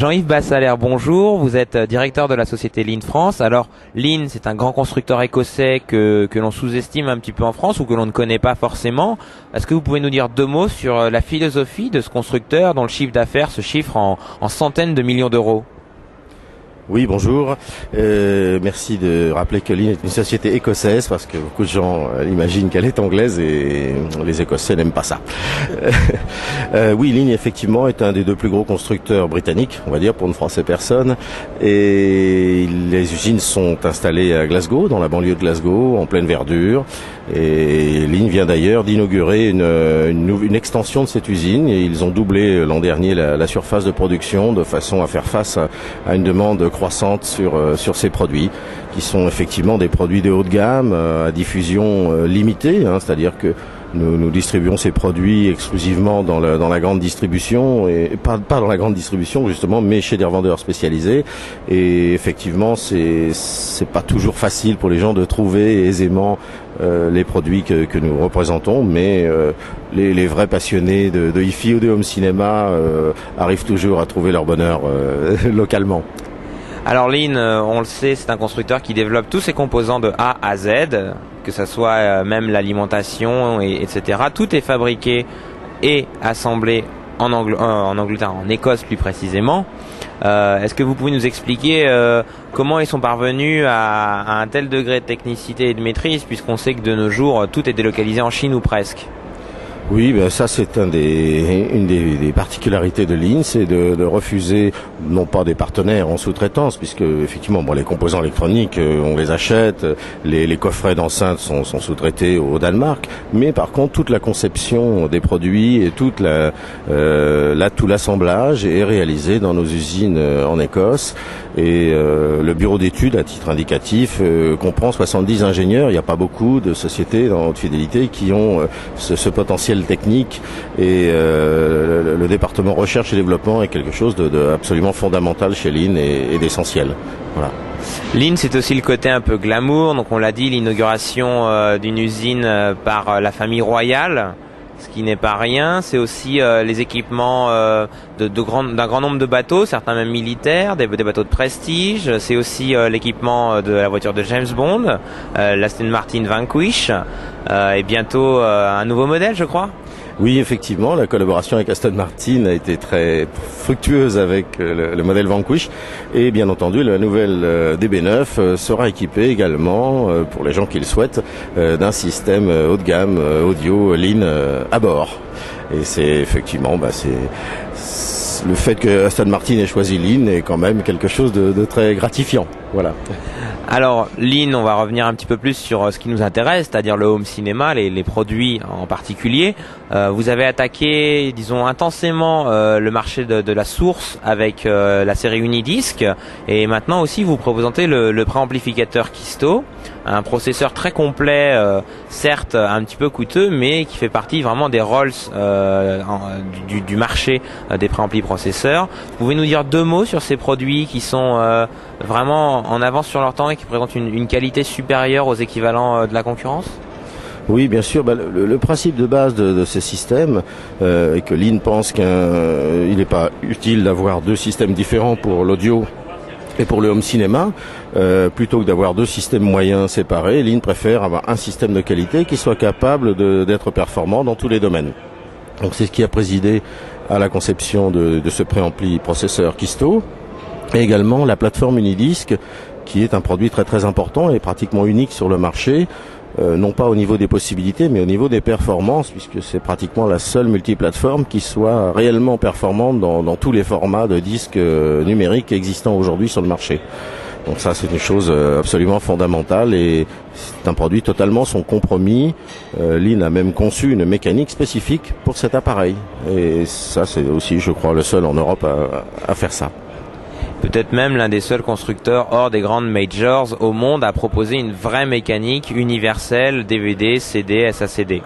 Jean-Yves Bassalaire, bonjour. Vous êtes directeur de la société Line France. Alors, Line, c'est un grand constructeur écossais que l'on sous-estime un petit peu en France ou que l'on ne connaît pas forcément. Est-ce que vous pouvez nous dire deux mots sur la philosophie de ce constructeur dont le chiffre d'affaires se chiffre en centaines de millions d'euros? Oui, bonjour. Merci de rappeler que Line est une société écossaise parce que beaucoup de gens imaginent qu'elle est anglaise et les Écossais n'aiment pas ça. Oui, Line effectivement est un des deux plus gros constructeurs britanniques, on va dire, pour ne froisser personne. Et les usines sont installées à Glasgow, dans la banlieue de Glasgow, en pleine verdure. Et Line vient d'ailleurs d'inaugurer une extension de cette usine et ils ont doublé l'an dernier la surface de production de façon à faire face à une demande croissante sur ces produits qui sont effectivement des produits de haut de gamme à diffusion limitée, c'est-à-dire que nous distribuons ces produits exclusivement dans la grande distribution et pas dans la grande distribution justement, mais chez des revendeurs spécialisés. Et effectivement, c'est pas toujours facile pour les gens de trouver aisément les produits que nous représentons, mais les vrais passionnés de hi-fi ou de home cinéma arrivent toujours à trouver leur bonheur localement. Alors Line, on le sait, c'est un constructeur qui développe tous ses composants de A à Z, que ça soit même l'alimentation, etc. Tout est fabriqué et assemblé en Angleterre, en Écosse plus précisément. Est-ce que vous pouvez nous expliquer comment ils sont parvenus à un tel degré de technicité et de maîtrise, puisqu'on sait que de nos jours, tout est délocalisé en Chine ou presque? Oui, ça c'est une des particularités de Line, c'est de refuser non pas des partenaires en sous-traitance, puisque effectivement les composants électroniques on les achète, les coffrets d'enceinte sont sous-traités au Danemark, mais par contre toute la conception des produits et tout l'assemblage est réalisé dans nos usines en Écosse. Et le bureau d'études, à titre indicatif, comprend 70 ingénieurs. Il n'y a pas beaucoup de sociétés dans haute fidélité qui ont ce potentiel technique. Et le département recherche et développement est quelque chose de absolument fondamental chez Line et d'essentiel. Voilà. Line, c'est aussi le côté un peu glamour. Donc on l'a dit, l'inauguration d'une usine par la famille royale, ce qui n'est pas rien. C'est aussi les équipements d'un grand nombre de bateaux, certains même militaires, des bateaux de prestige. C'est aussi l'équipement de la voiture de James Bond, l'Aston Martin Vanquish, et bientôt un nouveau modèle, je crois. Oui, effectivement, la collaboration avec Aston Martin a été très fructueuse avec le modèle Vanquish et bien entendu la nouvelle DB9 sera équipée également, pour les gens qui le souhaitent, d'un système haut de gamme audio Line à bord. Et c'est effectivement, le fait que Aston Martin ait choisi Line est quand même quelque chose de très gratifiant. Voilà. Alors Line, on va revenir un petit peu plus sur ce qui nous intéresse, c'est-à-dire le home cinéma, les produits en particulier. Vous avez attaqué, disons, intensément le marché de la source avec la série Unidisc, et maintenant aussi vous présentez le préamplificateur Kisto, un processeur très complet, certes un petit peu coûteux, mais qui fait partie vraiment des Rolls du marché des préamplis processeurs. Vous pouvez nous dire deux mots sur ces produits qui sont vraiment en avance sur leur temps et qui présentent une qualité supérieure aux équivalents de la concurrence? Oui, bien sûr. Le principe de base de ces systèmes est que Line pense qu'il n'est pas utile d'avoir deux systèmes différents pour l'audio et pour le home cinéma. Plutôt que d'avoir deux systèmes moyens séparés, Line préfère avoir un système de qualité qui soit capable d'être performant dans tous les domaines. Donc c'est ce qui a présidé à la conception de ce préampli processeur Kisto, et également la plateforme Unidisc, qui est un produit très très important et pratiquement unique sur le marché, non pas au niveau des possibilités, mais au niveau des performances, puisque c'est pratiquement la seule multiplateforme qui soit réellement performante dans tous les formats de disques numériques existants aujourd'hui sur le marché. Donc ça, c'est une chose absolument fondamentale et c'est un produit totalement sans compromis. Line a même conçu une mécanique spécifique pour cet appareil. Et ça, c'est aussi, je crois, le seul en Europe à faire ça. Peut-être même l'un des seuls constructeurs hors des grandes majors au monde à proposer une vraie mécanique universelle DVD, CD, SACD.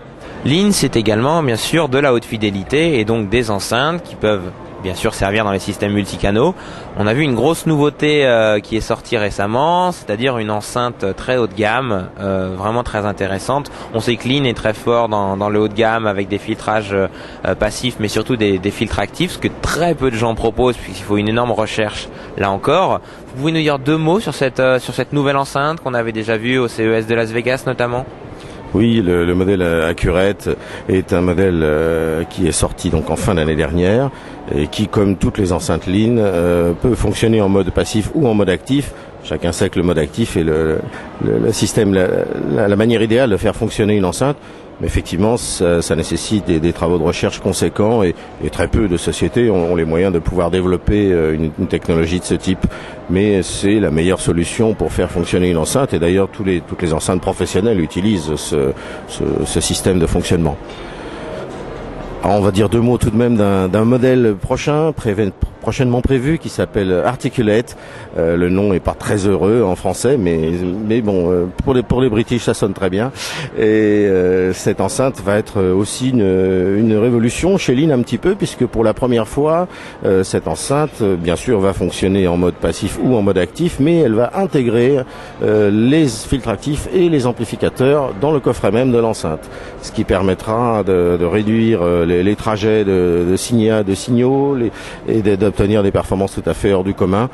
Line, c'est également bien sûr de la haute fidélité et donc des enceintes qui peuvent bien sûr servir dans les systèmes multicanaux. On a vu une grosse nouveauté qui est sortie récemment, c'est-à-dire une enceinte très haut de gamme, vraiment très intéressante. On sait que Lean est très fort dans le haut de gamme avec des filtrages passifs, mais surtout des filtres actifs, ce que très peu de gens proposent puisqu'il faut une énorme recherche là encore. Vous pouvez nous dire 2 mots sur cette nouvelle enceinte qu'on avait déjà vue au CES de Las Vegas notamment? Oui, le modèle Accurate est un modèle qui est sorti donc en fin d'année dernière et qui, comme toutes les enceintes Lean, peut fonctionner en mode passif ou en mode actif. Chacun sait que le mode actif est le système, la manière idéale de faire fonctionner une enceinte. Mais effectivement, ça nécessite des travaux de recherche conséquents et très peu de sociétés ont les moyens de pouvoir développer une technologie de ce type. Mais c'est la meilleure solution pour faire fonctionner une enceinte et d'ailleurs toutes les enceintes professionnelles utilisent ce système de fonctionnement. Alors on va dire 2 mots tout de même d'un modèle prochainement prévu qui s'appelle Articulate. Le nom est pas très heureux en français, mais bon, pour les British ça sonne très bien. Et cette enceinte va être aussi une révolution chez Lean un petit peu, puisque pour la première fois, cette enceinte, bien sûr, va fonctionner en mode passif ou en mode actif, mais elle va intégrer les filtres actifs et les amplificateurs dans le coffret même de l'enceinte, ce qui permettra de réduire les trajets de signaux et d'obtenir des performances tout à fait hors du commun.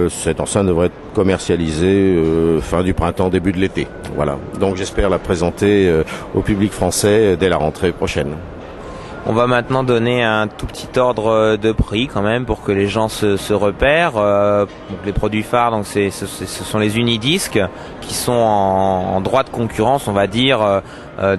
Cette enceinte devrait être commercialisée fin du printemps, début de l'été. Voilà. Donc j'espère la présenter au public français dès la rentrée prochaine. On va maintenant donner un tout petit ordre de prix quand même pour que les gens se repèrent. Donc les produits phares, donc ce sont les Unidisc qui sont en droite concurrence, on va dire,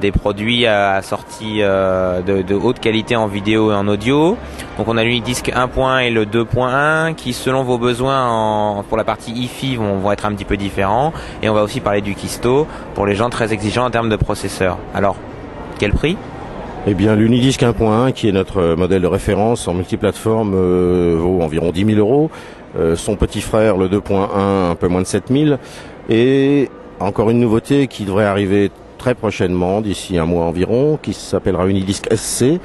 des produits assortis de haute qualité en vidéo et en audio. Donc on a l'Unidisc 1.1 et le 2.1 qui, selon vos besoins pour la partie hi-fi, vont être un petit peu différents. Et on va aussi parler du Kisto pour les gens très exigeants en termes de processeur. Alors, quel prix ? Eh bien, l'Unidisc 1.1, qui est notre modèle de référence en multiplateforme, vaut environ 10 000 euros. Son petit frère, le 2.1, un peu moins de 7 000. Et encore une nouveauté qui devrait arriver très prochainement, d'ici un mois environ, qui s'appellera Unidisc SC,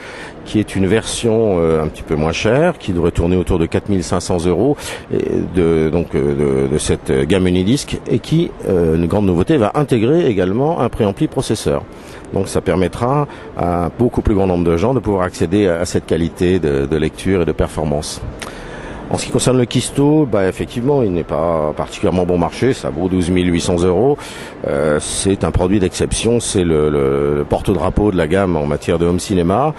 qui est une version un petit peu moins chère, qui devrait tourner autour de 4 500 euros de cette gamme Unidisc, et qui, une grande nouveauté, va intégrer également un préampli processeur. Donc ça permettra à un beaucoup plus grand nombre de gens de pouvoir accéder à cette qualité de lecture et de performance. En ce qui concerne le Kisto, effectivement, il n'est pas particulièrement bon marché, ça vaut 12 800 euros. C'est un produit d'exception, c'est le porte-drapeau de la gamme en matière de home cinéma.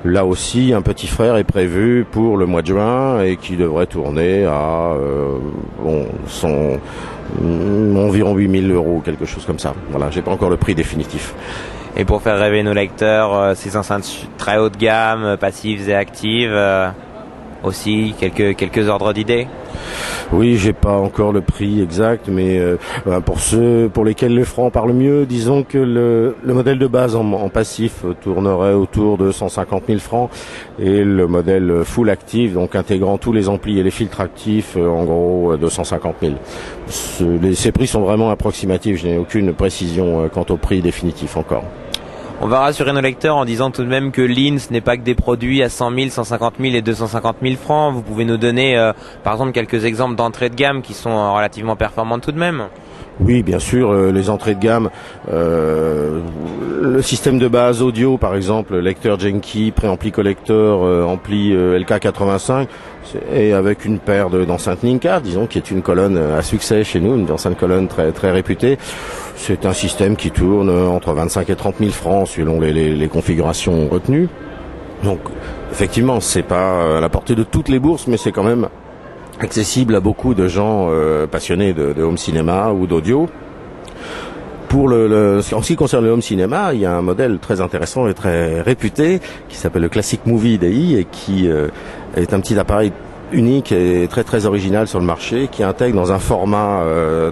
Là aussi, un petit frère est prévu pour le mois de juin et qui devrait tourner à environ 8 000 euros, quelque chose comme ça. Voilà, j'ai pas encore le prix définitif. Et pour faire rêver nos lecteurs, ces enceintes très haut de gamme, passives et actives, aussi quelques ordres d'idées. Oui, j'ai pas encore le prix exact, mais pour ceux pour lesquels le franc parle mieux, disons que le modèle de base en passif tournerait autour de 150 000 francs et le modèle full active, donc intégrant tous les amplis et les filtres actifs, en gros 250 000. Ces prix sont vraiment approximatifs, je n'ai aucune précision quant au prix définitif encore. On va rassurer nos lecteurs en disant tout de même que Lean, ce n'est pas que des produits à 100 000, 150 000 et 250 000 francs. Vous pouvez nous donner, par exemple, quelques exemples d'entrées de gamme qui sont relativement performantes tout de même. Oui, bien sûr, les entrées de gamme, le système de base audio, par exemple, lecteur Genki, préampli collector, ampli LK85, et avec une paire d'enceintes Ninca, disons, qui est une colonne à succès chez nous, une enceinte colonne très très réputée. C'est un système qui tourne entre 25 et 30 000 francs selon les configurations retenues. Donc, effectivement, c'est pas à la portée de toutes les bourses, mais c'est quand même accessible à beaucoup de gens passionnés de home cinéma ou d'audio. En ce qui concerne le home cinéma, il y a un modèle très intéressant et très réputé qui s'appelle le Classic Movie DI et qui est un petit appareil unique et très très original sur le marché qui intègre dans un format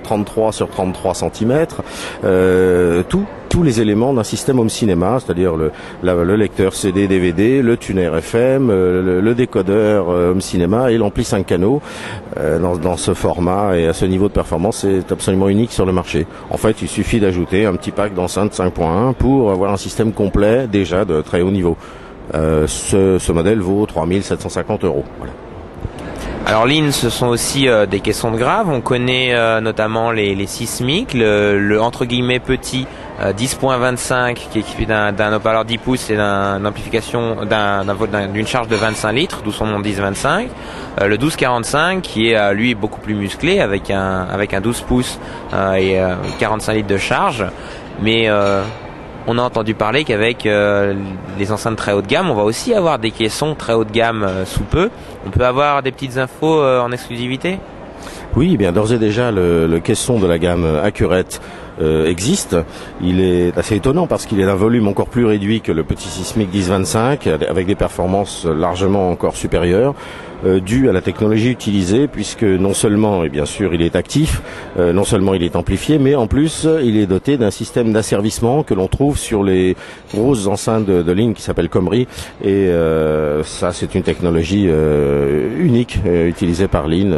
33 sur 33 cm tous les éléments d'un système home cinéma, c'est-à-dire le lecteur CD DVD, le tuner FM, le décodeur home cinéma et l'ampli 5 canaux dans ce format et à ce niveau de performance. C'est absolument unique sur le marché. En fait, il suffit d'ajouter un petit pack d'enceinte 5.1 pour avoir un système complet déjà de très haut niveau. Ce modèle vaut 3750 €. Voilà. Alors Linn, ce sont aussi des caissons de grave. On connaît notamment les sismiques, le entre guillemets petit 10.25 qui est équipé d'un haut-parleur 10 pouces et d'une amplification d'une charge de 25 litres, d'où son nom 10-25. Le 12-45 qui est lui beaucoup plus musclé avec un 12 pouces et 45 litres de charge. Mais on a entendu parler qu'avec les enceintes très haut de gamme, on va aussi avoir des caissons très haut de gamme sous peu. On peut avoir des petites infos en exclusivité ? Oui, eh bien d'ores et déjà le caisson de la gamme Accurate existe. Il est assez étonnant parce qu'il est d'un volume encore plus réduit que le petit Sismic 1025, avec des performances largement encore supérieures, dû à la technologie utilisée, puisque non seulement, et bien sûr, il est actif, non seulement il est amplifié, mais en plus, il est doté d'un système d'asservissement que l'on trouve sur les grosses enceintes de Linn qui s'appelle Comri. Et ça, c'est une technologie unique utilisée par Linn,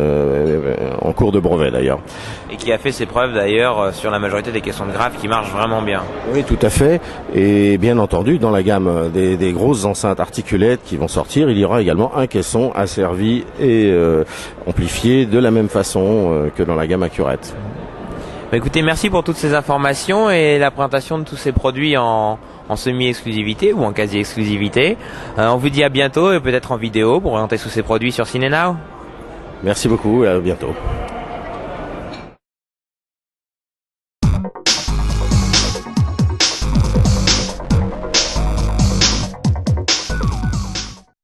en cours de brevet d'ailleurs. Et qui a fait ses preuves d'ailleurs sur la majorité des caissons de grave qui marchent vraiment bien. Oui, tout à fait. Et bien entendu, dans la gamme des grosses enceintes articulettes qui vont sortir, il y aura également un caisson asservi et amplifié de la même façon que dans la gamme Accurate. Bah écoutez, merci pour toutes ces informations et la présentation de tous ces produits en semi-exclusivité ou en quasi-exclusivité. On vous dit à bientôt et peut-être en vidéo pour présenter tous ces produits sur CineNow. Merci beaucoup et à bientôt.